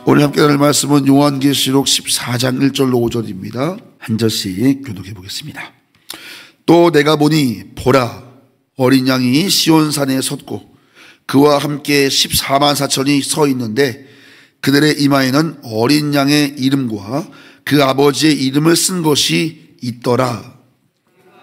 오늘 함께 나눌 말씀은 요한계시록 14장 1절로 5절입니다. 한 절씩 교독해 보겠습니다. 또 내가 보니 보라, 어린 양이 시온산에 섰고 그와 함께 14만 4천이 서 있는데 그들의 이마에는 어린 양의 이름과 그 아버지의 이름을 쓴 것이 있더라.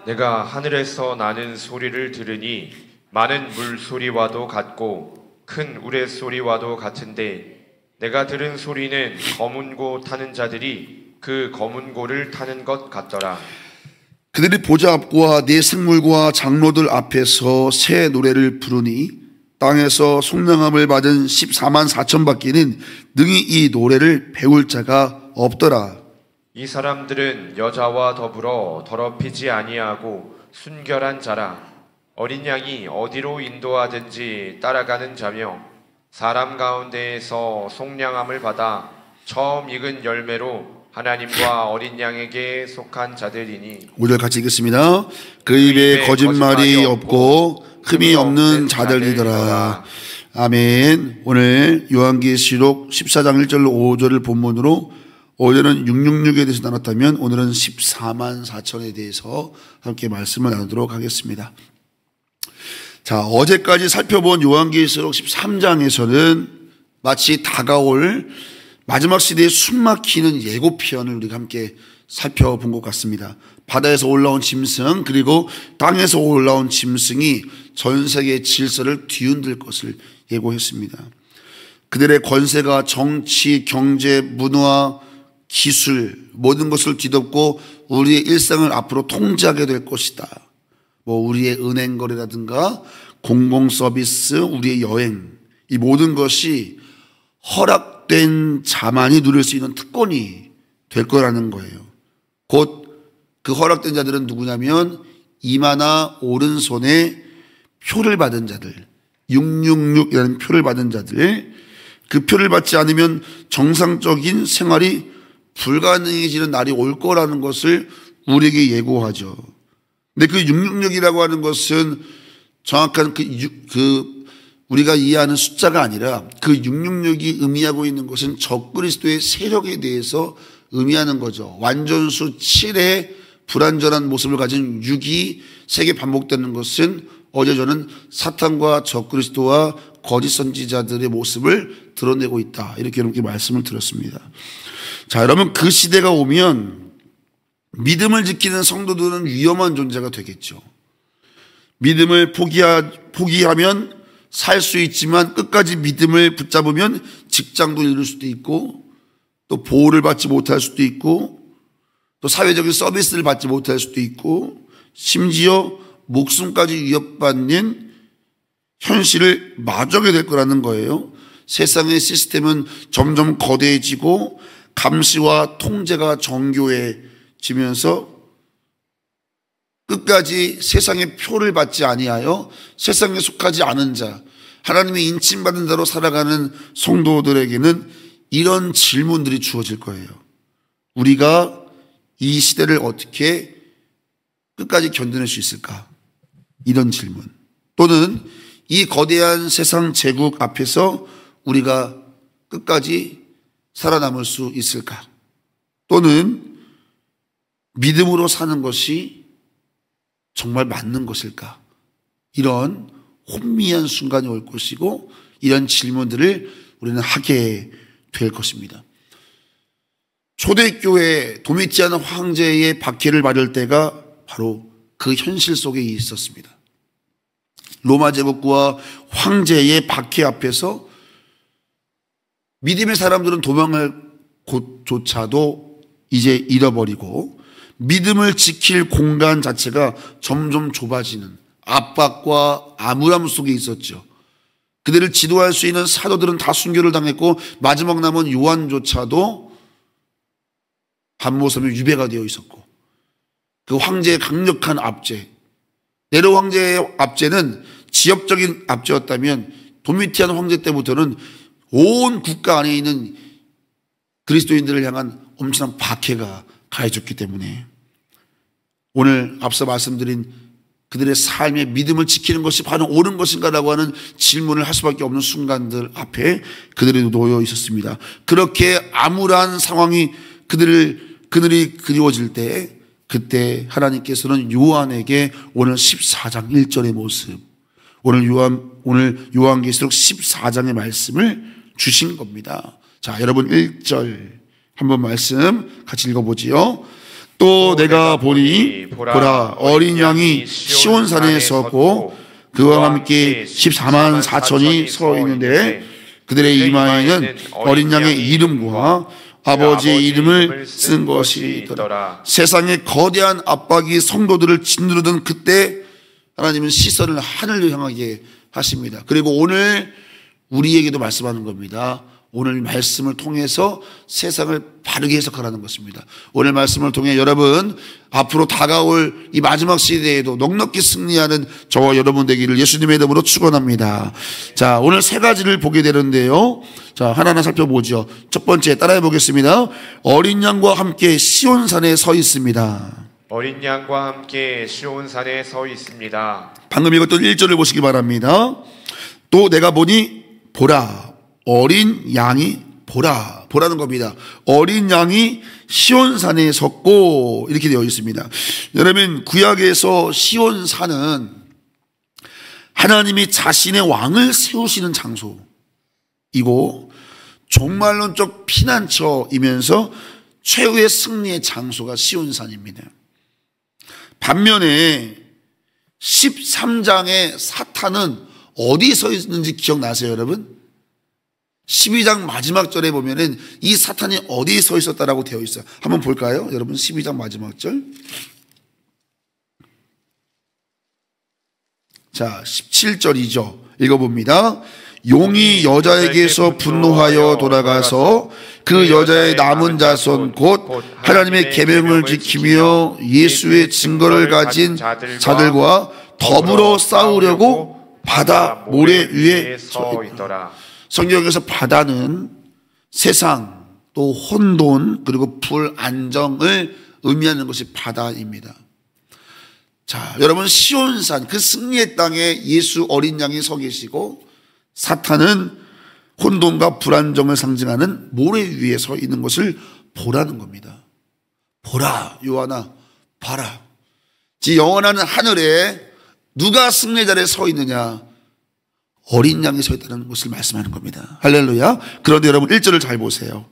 내가 하늘에서 나는 소리를 들으니 많은 물소리와도 같고 큰 우레소리와도 같은데 내가 들은 소리는 검은 고 타는 자들이 그 검은 고를 타는 것 같더라. 그들이 보좌 앞과 네 생물과 장로들 앞에서 새 노래를 부르니 땅에서 속량함을 받은 14만 4천 밖에는 능히 이 노래를 배울 자가 없더라. 이 사람들은 여자와 더불어 더럽히지 아니하고 순결한 자라. 어린 양이 어디로 인도하든지 따라가는 자며 사람 가운데에서 속량함을 받아 처음 익은 열매로 하나님과 어린 양에게 속한 자들이니. 5절 같이 읽겠습니다. 그 입에 거짓말이 없고 흠이 없는 자들이더라. 아멘. 오늘 요한계시록 14장 1절로 5절을 본문으로 어제는 666에 대해서 나눴다면 오늘은 14만 4천에 대해서 함께 말씀을 나누도록 하겠습니다. 자, 어제까지 살펴본 요한계시록 13장에서는 마치 다가올 마지막 시대에 숨막히는 예고편을 우리가 함께 살펴본 것 같습니다. 바다에서 올라온 짐승 그리고 땅에서 올라온 짐승이 전 세계의 질서를 뒤흔들 것을 예고했습니다. 그들의 권세가 정치, 경제, 문화, 기술 모든 것을 뒤덮고 우리의 일상을 앞으로 통제하게 될 것이다. 우리의 은행거래라든가 공공서비스, 우리의 여행 이 모든 것이 허락된 자만이 누릴 수 있는 특권이 될 거라는 거예요. 곧 그 허락된 자들은 누구냐면 이마나 오른손에 표를 받은 자들, 666이라는 표를 받은 자들, 그 표를 받지 않으면 정상적인 생활이 불가능해지는 날이 올 거라는 것을 우리에게 예고하죠. 근데 그 666이라고 하는 것은 정확한 우리가 이해하는 숫자가 아니라 그 666이 의미하고 있는 것은 적그리스도의 세력에 대해서 의미하는 거죠. 완전수 7의 불완전한 모습을 가진 6이 세계 반복되는 것은 어제 저는 사탄과 적그리스도와 거짓 선지자들의 모습을 드러내고 있다. 이렇게 여러분께 말씀을 드렸습니다. 자, 여러분 그 시대가 오면 믿음을 지키는 성도들은 위험한 존재가 되겠죠. 믿음을 포기하면 살 수 있지만 끝까지 믿음을 붙잡으면 직장도 잃을 수도 있고 또 보호를 받지 못할 수도 있고 또 사회적인 서비스를 받지 못할 수도 있고 심지어 목숨까지 위협받는 현실을 마주하게 될 거라는 거예요. 세상의 시스템은 점점 거대해지고 감시와 통제가 정교해지면서 끝까지 세상의 표를 받지 아니하여 세상에 속하지 않은 자, 하나님의 인침받은 자로 살아가는 성도들에게는 이런 질문들이 주어질 거예요. 우리가 이 시대를 어떻게 끝까지 견뎌낼 수 있을까? 이런 질문. 또는 이 거대한 세상 제국 앞에서 우리가 끝까지 살아남을 수 있을까? 또는 믿음으로 사는 것이 정말 맞는 것일까? 이런 혼미한 순간이 올 것이고 이런 질문들을 우리는 하게 될 것입니다. 초대교회 도미티안 황제의 박해를 받을 때가 바로 그 현실 속에 있었습니다. 로마 제국과 황제의 박해 앞에서 믿음의 사람들은 도망할 곳조차도 이제 잃어버리고 믿음을 지킬 공간 자체가 점점 좁아지는 압박과 암울함 속에 있었죠. 그들을 지도할 수 있는 사도들은 다 순교를 당했고 마지막 남은 요한조차도 반모섬에 유배가 되어 있었고 그 황제의 강력한 압제, 네로 황제의 압제는 지역적인 압제였다면 도미티안 황제 때부터는 온 국가 안에 있는 그리스도인들을 향한 엄청난 박해가 가해졌기 때문에 오늘 앞서 말씀드린 그들의 삶의 믿음을 지키는 것이 바로 옳은 것인가라고 하는 질문을 할 수밖에 없는 순간들 앞에 그들이 놓여 있었습니다. 그렇게 암울한 상황이 그들이 그리워질 때, 그때 하나님께서는 요한에게 오늘 14장 1절의 모습, 오늘 요한계시록 14장의 말씀을 주신 겁니다. 자, 여러분 1절 한번 말씀 같이 읽어보지요. 또 내가 보니 보라 어린 양이 시온산에 섰고 그와 함께 14만 4천이 서 있는데 그들의 이마에는 어린 양의 이름과 아버지의 이름을 쓴 것이더라. 세상의 거대한 압박이 성도들을 짓누르던 그때 하나님은 시선을 하늘로 향하게 하십니다. 그리고 오늘 우리에게도 말씀하는 겁니다. 오늘 말씀을 통해서 세상을 바르게 해석하라는 것입니다. 오늘 말씀을 통해 여러분 앞으로 다가올 이 마지막 시대에도 넉넉히 승리하는 저와 여러분 되기를 예수님의 이름으로 축원합니다. 자, 오늘 세 가지를 보게 되는데요. 자, 하나하나 살펴보죠. 첫 번째 따라해 보겠습니다. 어린 양과 함께 시온산에 서 있습니다. 어린 양과 함께 시온산에 서 있습니다. 방금 읽었던 1절을 보시기 바랍니다. 또 내가 보니 보라 어린 양이 보라는 겁니다. 어린 양이 시온산에 섰고 이렇게 되어 있습니다. 여러분 구약에서 시온산은 하나님이 자신의 왕을 세우시는 장소이고 종말론적 피난처이면서 최후의 승리의 장소가 시온산입니다. 반면에 13장의 사탄은 어디 서 있는지 기억나세요, 여러분? 12장 마지막 절에 보면은 이 사탄이 어디에 서 있었다라고 되어 있어요. 한번 볼까요? 여러분 12장 마지막 절. 자, 17절이죠. 읽어봅니다. 용이 여자에게서 분노하여 돌아가서 그 여자의 남은 자손 곧 하나님의 계명을 지키며 예수의 증거를 가진 자들과 더불어 싸우려고 바다 모래 위에 서 있더라. 성경에서 바다는 세상 또 혼돈 그리고 불안정을 의미하는 것이 바다입니다. 자, 여러분 시온산 그 승리의 땅에 예수 어린 양이 서 계시고 사탄은 혼돈과 불안정을 상징하는 모래 위에 서 있는 것을 보라는 겁니다. 보라 요한아 봐라. 지 영원한 하늘에 누가 승리자리에 서 있느냐? 어린 양이 서 있다는 것을 말씀하는 겁니다. 할렐루야. 그런데 여러분 1절을 잘 보세요.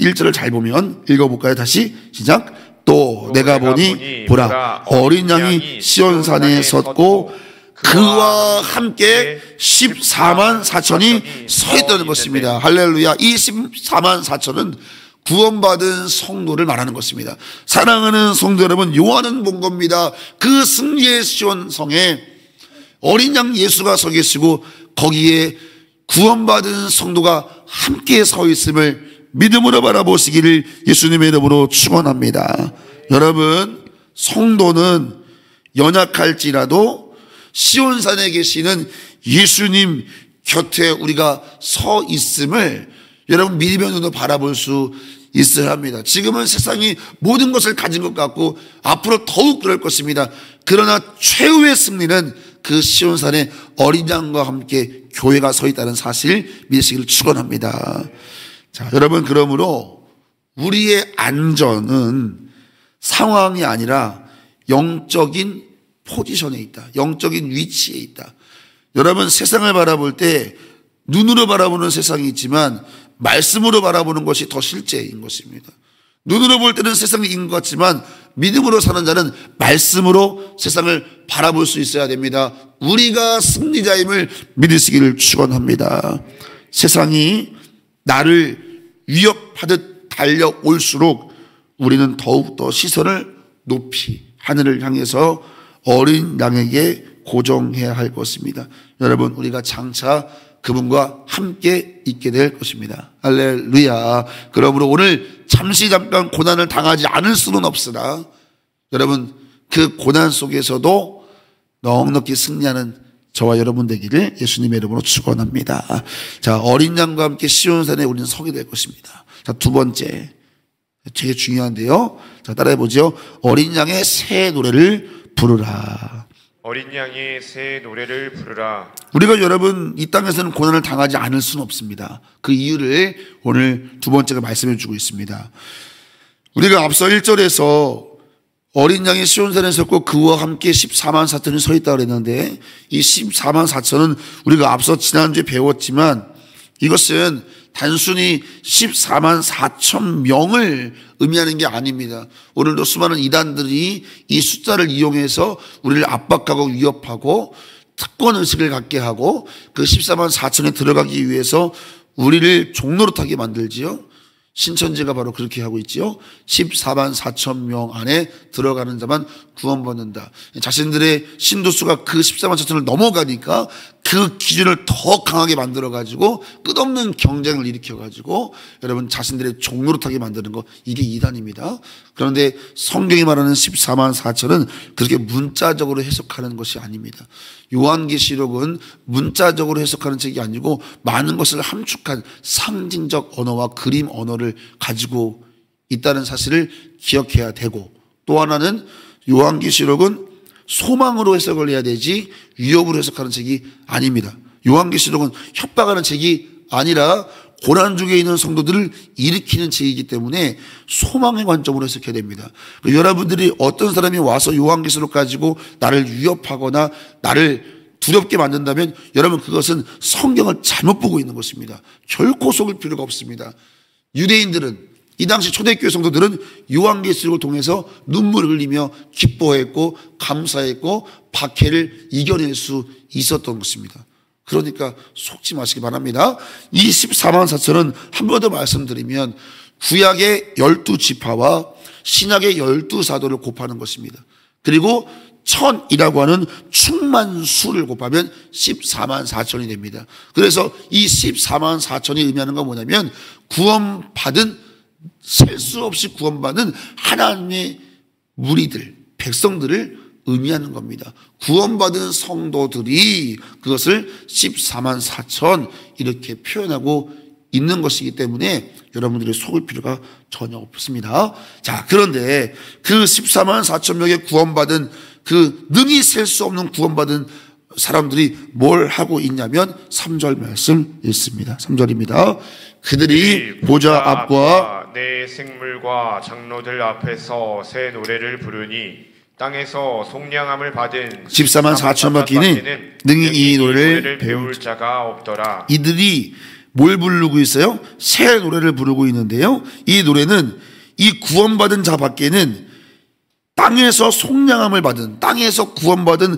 1절을 잘 보면 읽어볼까요? 다시 시작. 또 내가 보니 보라 어린 양이 시온산에 섰고 그와 함께 14만 4천이 서 있다는 것입니다. 할렐루야. 이 14만 4천은 구원받은 성도를 말하는 것입니다. 사랑하는 성도 여러분, 요한은 본 겁니다. 그 승리의 시온성에 어린 양 예수가 서 계시고 거기에 구원받은 성도가 함께 서 있음을 믿음으로 바라보시기를 예수님의 이름으로 축원합니다. 여러분, 성도는 연약할지라도 시온산에 계시는 예수님 곁에 우리가 서 있음을 여러분 믿음의 눈으로 바라볼 수 있어야 합니다. 지금은 세상이 모든 것을 가진 것 같고 앞으로 더욱 그럴 것입니다. 그러나 최후의 승리는 그 시온산에 어린 양과 함께 교회가 서 있다는 사실 믿으시기를 축원합니다. 자, 여러분 그러므로 우리의 안전은 상황이 아니라 영적인 포지션에 있다. 영적인 위치에 있다. 여러분 세상을 바라볼 때 눈으로 바라보는 세상이 있지만 말씀으로 바라보는 것이 더 실제인 것입니다. 눈으로 볼 때는 세상이 있는 것 같지만 믿음으로 사는 자는 말씀으로 세상을 바라볼 수 있어야 됩니다. 우리가 승리자임을 믿으시기를 축원합니다. 세상이 나를 위협하듯 달려올수록 우리는 더욱더 시선을 높이 하늘을 향해서 어린 양에게 고정해야 할 것입니다. 여러분 우리가 장차 그분과 함께 있게 될 것입니다. 할렐루야. 그러므로 오늘 잠깐 고난을 당하지 않을 수는 없으나 여러분 그 고난 속에서도 넉넉히 승리하는 저와 여러분 되기를 예수님의 이름으로 축원합니다. 자, 어린 양과 함께 시온산에 우리는 서게 될 것입니다. 자, 두 번째 되게 중요한데요. 자, 따라해 보죠. 어린 양의 새 노래를 부르라. 어린 양의 새 노래를 부르라. 우리가 여러분 이 땅에서는 고난을 당하지 않을 수는 없습니다. 그 이유를 오늘 두 번째가 말씀해 주고 있습니다. 우리가 앞서 1절에서 어린 양이 시온산에 섰고 그와 함께 14만 4천이 서 있다고 그랬는데, 이 14만 4천은 우리가 앞서 지난주에 배웠지만 이것은 단순히 14만 4천 명을 의미하는 게 아닙니다. 오늘도 수많은 이단들이 이 숫자를 이용해서 우리를 압박하고 위협하고 특권의식을 갖게 하고 그 14만 4천에 들어가기 위해서 우리를 종노릇하게 만들지요. 신천지가 바로 그렇게 하고 있지요. 14만 4천 명 안에 들어가는 자만 구원받는다. 자신들의 신도수가 그 14만 4천을 넘어가니까 그 기준을 더 강하게 만들어가지고 끝없는 경쟁을 일으켜가지고 여러분 자신들의 종노릇하게 만드는 거, 이게 이단입니다. 그런데 성경이 말하는 14만 4천은 그렇게 문자적으로 해석하는 것이 아닙니다. 요한계시록은 문자적으로 해석하는 책이 아니고 많은 것을 함축한 상징적 언어와 그림 언어를 가지고 있다는 사실을 기억해야 되고, 또 하나는 요한계시록은 소망으로 해석을 해야 되지 위협으로 해석하는 책이 아닙니다. 요한계시록은 협박하는 책이 아니라 고난 중에 있는 성도들을 일으키는 책이기 때문에 소망의 관점으로 해석해야 됩니다. 여러분들이 어떤 사람이 와서 요한계시록 가지고 나를 위협하거나 나를 두렵게 만든다면 여러분 그것은 성경을 잘못 보고 있는 것입니다. 결코 속을 필요가 없습니다. 유대인들은, 이 당시 초대교회 성도들은 요한계시록을 통해서 눈물을 흘리며 기뻐했고 감사했고 박해를 이겨낼 수 있었던 것입니다. 그러니까 속지 마시기 바랍니다. 이 14만 4천은 한 번 더 말씀드리면 구약의 12지파와 신약의 12사도를 곱하는 것입니다. 그리고 1000이라고 하는 충만수를 곱하면 14만 4천이 됩니다. 그래서 이 14만 4천이 의미하는 건 뭐냐면 구원받은, 셀 수 없이 구원받은 하나님의 무리들, 백성들을 의미하는 겁니다. 구원받은 성도들이 그것을 14만 4천 이렇게 표현하고 있는 것이기 때문에 여러분들이 속을 필요가 전혀 없습니다. 자, 그런데 그 14만 4천 명의 구원받은, 그 능히 셀 수 없는 구원받은 사람들이 뭘 하고 있냐면 3절 말씀 읽습니다. 3절입니다. 그들이 보좌 앞과 내 생물과 장로들 앞에서 새 노래를 부르니 땅에서 속량함을 받은 14만 4천 바퀴는 능히 이 노래를 배울 자가 없더라. 이들이 뭘 부르고 있어요? 새 노래를 부르고 있는데요, 이 노래는 이 구원받은 자 밖에는 땅에서 속량함을 받은, 땅에서 구원받은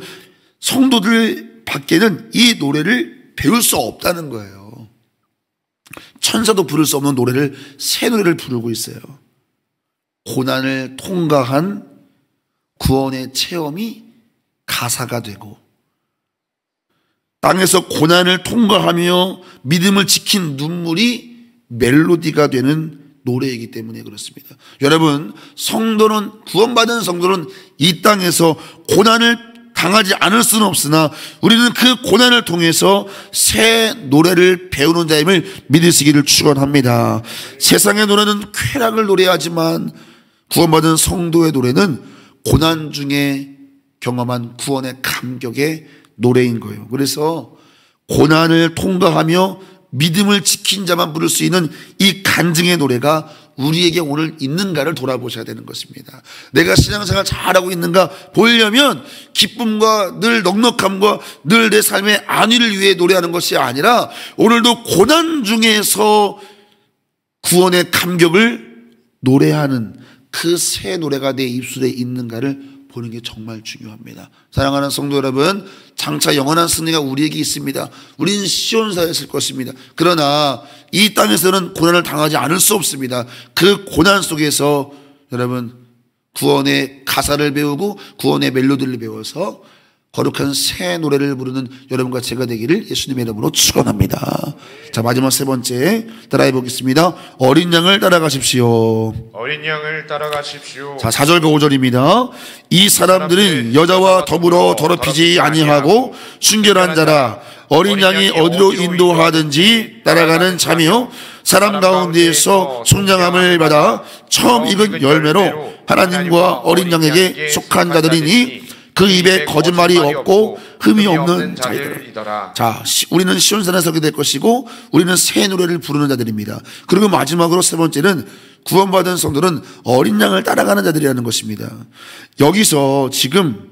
성도들 밖에는 이 노래를 배울 수 없다는 거예요. 천사도 부를 수 없는 노래를, 새 노래를 부르고 있어요. 고난을 통과한 구원의 체험이 가사가 되고, 땅에서 고난을 통과하며 믿음을 지킨 눈물이 멜로디가 되는 노래이기 때문에 그렇습니다. 여러분, 성도는, 구원받은 성도는 이 땅에서 고난을 당하지 않을 수는 없으나 우리는 그 고난을 통해서 새 노래를 배우는 자임을 믿으시기를 축원합니다. 세상의 노래는 쾌락을 노래하지만 구원받은 성도의 노래는 고난 중에 경험한 구원의 감격의 노래인 거예요. 그래서 고난을 통과하며 믿음을 지킨 자만 부를 수 있는 이 간증의 노래가 우리에게 오늘 있는가를 돌아보셔야 되는 것입니다. 내가 신앙생활 잘하고 있는가 보이려면 기쁨과 늘 넉넉함과 늘 내 삶의 안위를 위해 노래하는 것이 아니라 오늘도 고난 중에서 구원의 감격을 노래하는 그 새 노래가 내 입술에 있는가를 보는 게 정말 중요합니다. 사랑하는 성도 여러분, 장차 영원한 승리가 우리에게 있습니다. 우리는 시온산에 있을 것입니다. 그러나 이 땅에서는 고난을 당하지 않을 수 없습니다. 그 고난 속에서 여러분 구원의 가사를 배우고 구원의 멜로디를 배워서 거룩한 새 노래를 부르는 여러분과 제가 되기를 예수님의 이름으로 축원합니다. 자, 마지막 세 번째 따라해 보겠습니다. 어린 양을 따라가십시오. 어린 양을 따라가십시오. 자, 4절과 5절입니다. 이 사람들은 여자와 더불어 더럽히지 아니하고 순결한 자라. 어린 양이 어디로 인도하든지 따라가는 자며 사람 가운데에서 속량함을 받아 처음 익은 열매로 하나님과 어린 양에게 속한 자들이니 그 입에 거짓말이 없고 흠이 없는 자들이더라. 자, 우리는 시온산에 서게 될 것이고 우리는 새 노래를 부르는 자들입니다. 그리고 마지막으로 세 번째는 구원받은 성도는 어린 양을 따라가는 자들이라는 것입니다. 여기서 지금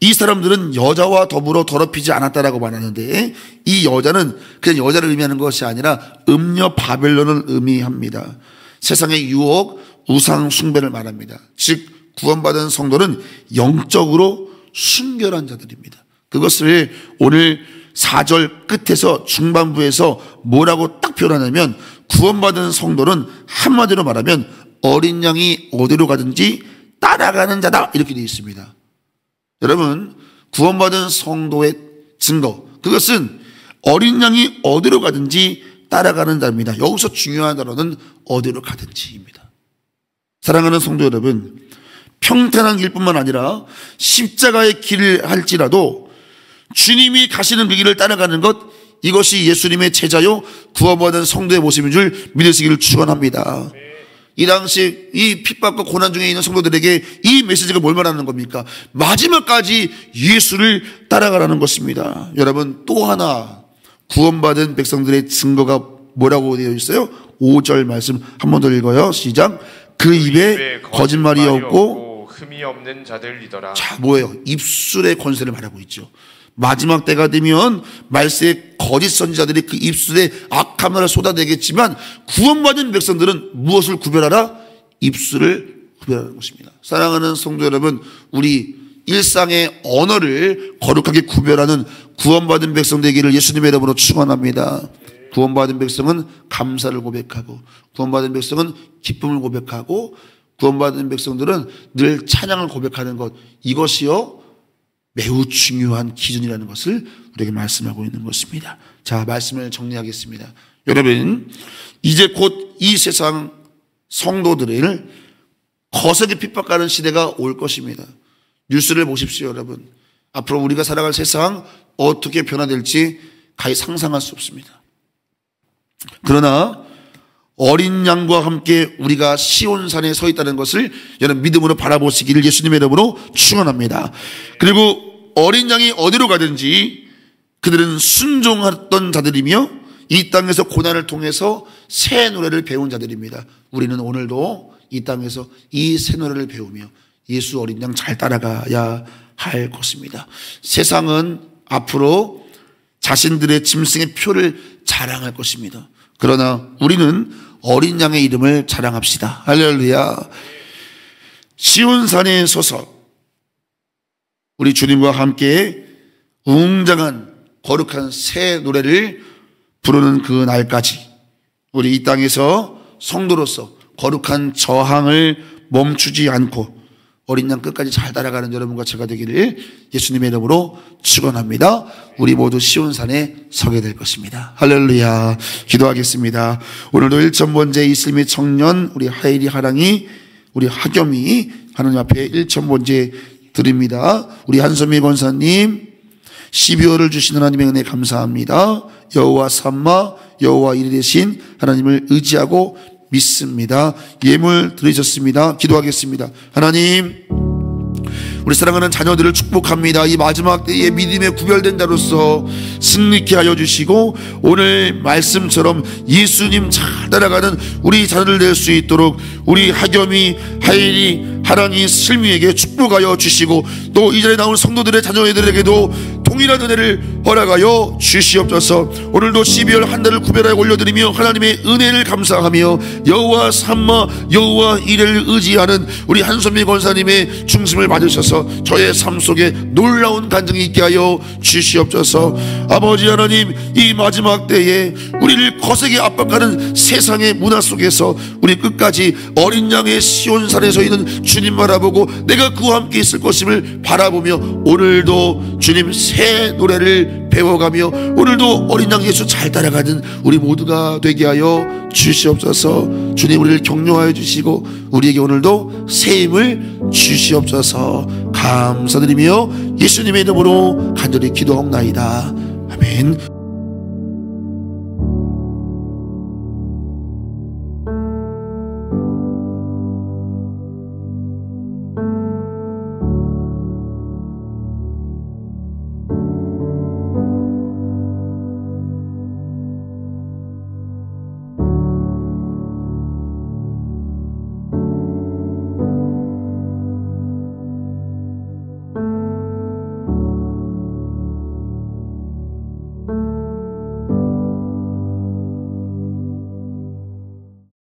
이 사람들은 여자와 더불어 더럽히지 않았다라고 말하는데, 이 여자는 그냥 여자를 의미하는 것이 아니라 음녀 바벨론을 의미합니다. 세상의 유혹, 우상 숭배를 말합니다. 즉 구원받은 성도는 영적으로 순결한 자들입니다. 그것을 오늘 4절 끝에서 중반부에서 뭐라고 딱 표현하냐면, 구원받은 성도는 한마디로 말하면 어린 양이 어디로 가든지 따라가는 자다, 이렇게 되어 있습니다. 여러분, 구원받은 성도의 증거, 그것은 어린 양이 어디로 가든지 따라가는 자입니다. 여기서 중요한 단어는 어디로 가든지입니다. 사랑하는 성도 여러분, 평탄한 길뿐만 아니라 십자가의 길을 할지라도 주님이 가시는 그 길을 따라가는 것, 이것이 예수님의 제자요 구원받은 성도의 모습인 줄 믿으시기를 축원합니다. 이 당시 이 핍박과 고난 중에 있는 성도들에게 이 메시지가 뭘 말하는 겁니까? 마지막까지 예수를 따라가라는 것입니다. 여러분, 또 하나 구원받은 백성들의 증거가 뭐라고 되어 있어요? 5절 말씀 한 번 더 읽어요. 시작. 그 입에 거짓말이 없고 흠이 없는 자들이더라. 자, 뭐예요? 입술의 권세를 말하고 있죠. 마지막 때가 되면 말세의 거짓 선지자들이 그 입술에 악한 말을 쏟아내겠지만, 구원받은 백성들은 무엇을 구별하라? 입술을 구별하는 것입니다. 사랑하는 성도 여러분, 우리 일상의 언어를 거룩하게 구별하는 구원받은 백성 되기를 예수님의 이름으로 축원합니다. 구원받은 백성은 감사를 고백하고, 구원받은 백성은 기쁨을 고백하고, 구원받은 백성들은 늘 찬양을 고백하는 것, 이것이요 매우 중요한 기준이라는 것을 우리에게 말씀하고 있는 것입니다. 자, 말씀을 정리하겠습니다. 여러분, 이제 곧 이 세상 성도들을 거세게 핍박하는 시대가 올 것입니다. 뉴스를 보십시오. 여러분, 앞으로 우리가 살아갈 세상 어떻게 변화될지 가히 상상할 수 없습니다. 그러나 어린 양과 함께 우리가 시온산에 서 있다는 것을 여러분 믿음으로 바라보시기를 예수님의 이름으로 축원합니다. 그리고 어린 양이 어디로 가든지 그들은 순종했던 자들이며 이 땅에서 고난을 통해서 새 노래를 배운 자들입니다. 우리는 오늘도 이 땅에서 이 새 노래를 배우며 예수 어린 양 잘 따라가야 할 것입니다. 세상은 앞으로 자신들의 짐승의 표를 자랑할 것입니다. 그러나 우리는 어린 양의 이름을 자랑합시다. 할렐루야. 시온산에 서서 우리 주님과 함께 웅장한 거룩한 새 노래를 부르는 그 날까지 우리 이 땅에서 성도로서 거룩한 저항을 멈추지 않고 어린 양 끝까지 잘 따라가는 여러분과 제가 되기를 예수님의 이름으로 축원합니다. 우리 모두 시온산에 서게 될 것입니다. 할렐루야. 기도하겠습니다. 오늘도 1,000번째 이슬미 청년 우리 하일이 하랑이 우리 하겸이 하나님 앞에 1,000번째 드립니다. 우리 한선미 권사님 12월을 주신 하나님의 은혜 감사합니다. 여호와 삼마 여호와 이레 되신 하나님을 의지하고 믿습니다. 예물 드리셨습니다. 기도하겠습니다. 하나님, 우리 사랑하는 자녀들을 축복합니다. 이 마지막 때에 믿음에 구별된 자로서 승리케 하여 주시고 오늘 말씀처럼 예수님 잘 따라가는 우리 자녀들 될 수 있도록 우리 하겸이, 하일이, 하랑이, 슬미에게 축복하여 주시고 또 이 자리에 나온 성도들의 자녀들에게도 동일한 은혜를 허락하여 주시옵소서. 오늘도 12월 한 달을 구별하여 올려드리며 하나님의 은혜를 감사하며 여호와 삼마 여호와 이레를 의지하는 우리 한선미 권사님의 중심을 받으셔서 저의 삶 속에 놀라운 간증이 있게 하여 주시옵소서. 아버지 하나님, 이 마지막 때에 우리를 거세게 압박하는 세상의 문화 속에서 우리 끝까지 어린 양의 시온산에 서 있는 주님 바라보고 내가 그와 함께 있을 것임을 바라보며 오늘도 주님 새 노래를 배워가며 오늘도 어린 양 예수 잘 따라가는 우리 모두가 되게 하여 주시옵소서. 주님, 우리를 격려하여 주시고 우리에게 오늘도 새 힘을 주시옵소서. 감사드리며 예수님의 이름으로 간절히 기도하옵나이다. 아멘.